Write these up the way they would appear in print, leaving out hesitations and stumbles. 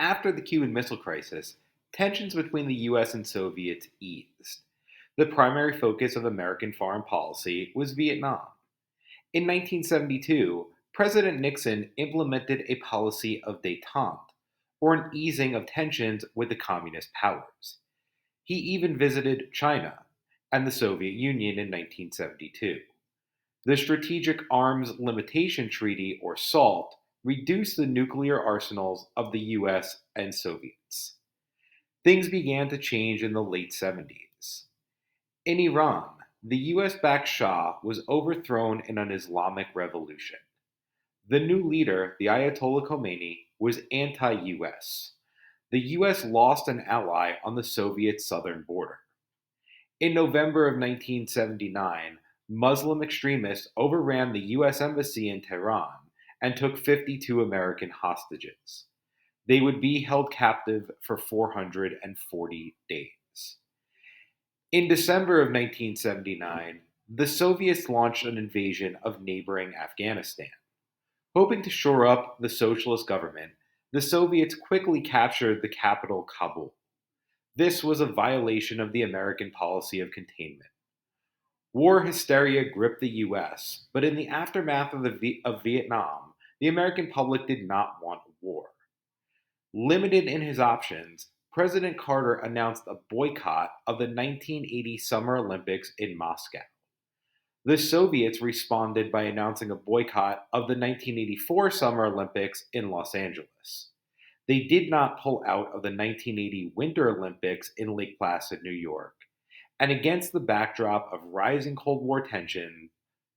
After the Cuban Missile Crisis, tensions between the US and Soviets eased. The primary focus of American foreign policy was Vietnam. In 1972, President Nixon implemented a policy of détente, or an easing of tensions with the communist powers. He even visited China and the Soviet Union in 1972. The Strategic Arms Limitation Treaty, or SALT, reduced the nuclear arsenals of the US and Soviets. Things began to change in the late 70s. In Iran, the US backed Shah was overthrown in an Islamic revolution. The new leader, the Ayatollah Khomeini, was anti US. The US lost an ally on the Soviet southern border. In November of 1979, Muslim extremists overran the US Embassy in Tehran and took 52 American hostages. They would be held captive for 440 days. In December of 1979, the Soviets launched an invasion of neighboring Afghanistan. Hoping to shore up the socialist government, the Soviets quickly captured the capital, Kabul. This was a violation of the American policy of containment. War hysteria gripped the US, but in the aftermath of Vietnam, the American public did not want war. Limited in his options, President Carter announced a boycott of the 1980 Summer Olympics in Moscow. The Soviets responded by announcing a boycott of the 1984 Summer Olympics in Los Angeles. They did not pull out of the 1980 Winter Olympics in Lake Placid, New York. And against the backdrop of rising Cold War tension,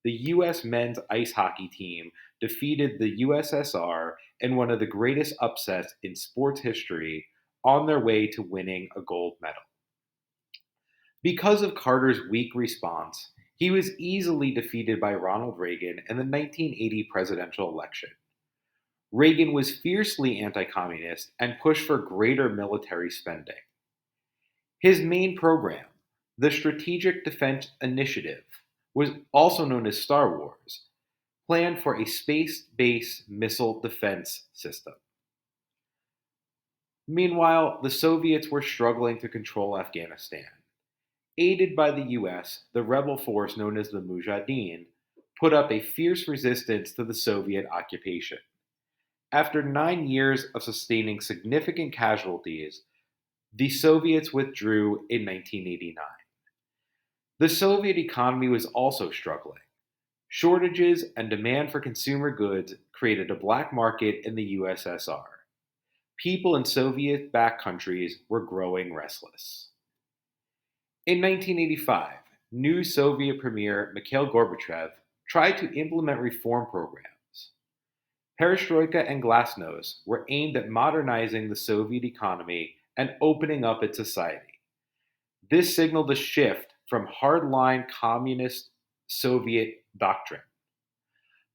the U.S. men's ice hockey team defeated the USSR in one of the greatest upsets in sports history on their way to winning a gold medal. Because of Carter's weak response, he was easily defeated by Ronald Reagan in the 1980 presidential election. Reagan was fiercely anti communist and pushed for greater military spending. His main program, the Strategic Defense Initiative, was also known as Star Wars, planned for a space-based missile defense system. Meanwhile, the Soviets were struggling to control Afghanistan. Aided by the US, the rebel force known as the Mujahideen put up a fierce resistance to the Soviet occupation. After 9 years of sustaining significant casualties, the Soviets withdrew in 1989. The Soviet economy was also struggling. Shortages and demand for consumer goods created a black market in the USSR. People in Soviet backed countries were growing restless. In 1985, new Soviet Premier Mikhail Gorbachev tried to implement reform programs. Perestroika and Glasnost were aimed at modernizing the Soviet economy and opening up its society. This signaled a shift from hardline communist Soviet doctrine.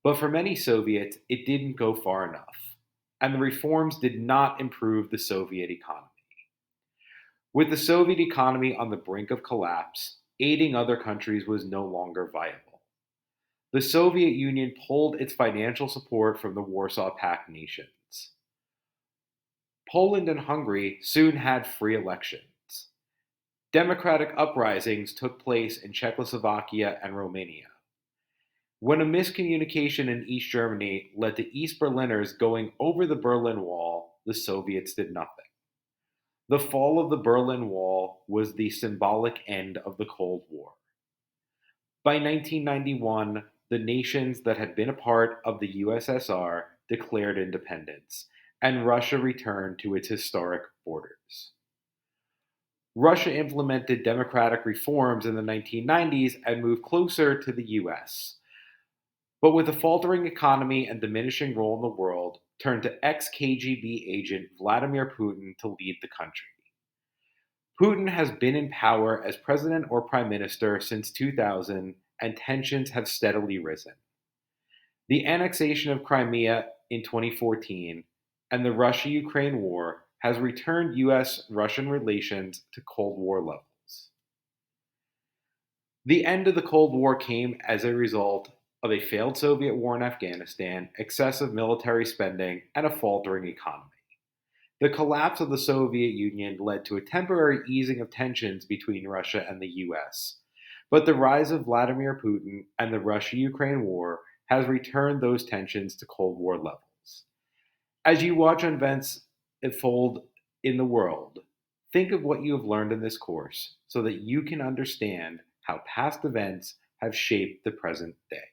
But for many Soviets, it didn't go far enough, and the reforms did not improve the Soviet economy. With the Soviet economy on the brink of collapse, aiding other countries was no longer viable. The Soviet Union pulled its financial support from the Warsaw Pact nations. Poland and Hungary soon had free elections. Democratic uprisings took place in Czechoslovakia and Romania. When a miscommunication in East Germany led to East Berliners going over the Berlin Wall, the Soviets did nothing. The fall of the Berlin Wall was the symbolic end of the Cold War. By 1991, the nations that had been a part of the USSR declared independence, and Russia returned to its historic borders. Russia implemented democratic reforms in the 1990s and moved closer to the US, but with a faltering economy and diminishing role in the world, turned to ex-KGB agent Vladimir Putin to lead the country. Putin has been in power as president or prime minister since 2000, and tensions have steadily risen. The annexation of Crimea in 2014 and the Russia-Ukraine war has returned US-Russian relations to Cold War levels. The end of the Cold War came as a result of a failed Soviet war in Afghanistan, excessive military spending, and a faltering economy. The collapse of the Soviet Union led to a temporary easing of tensions between Russia and the US. But the rise of Vladimir Putin and the Russia Ukraine war has returned those tensions to Cold War levels. As you watch events unfold in the world, think of what you have learned in this course so that you can understand how past events have shaped the present day.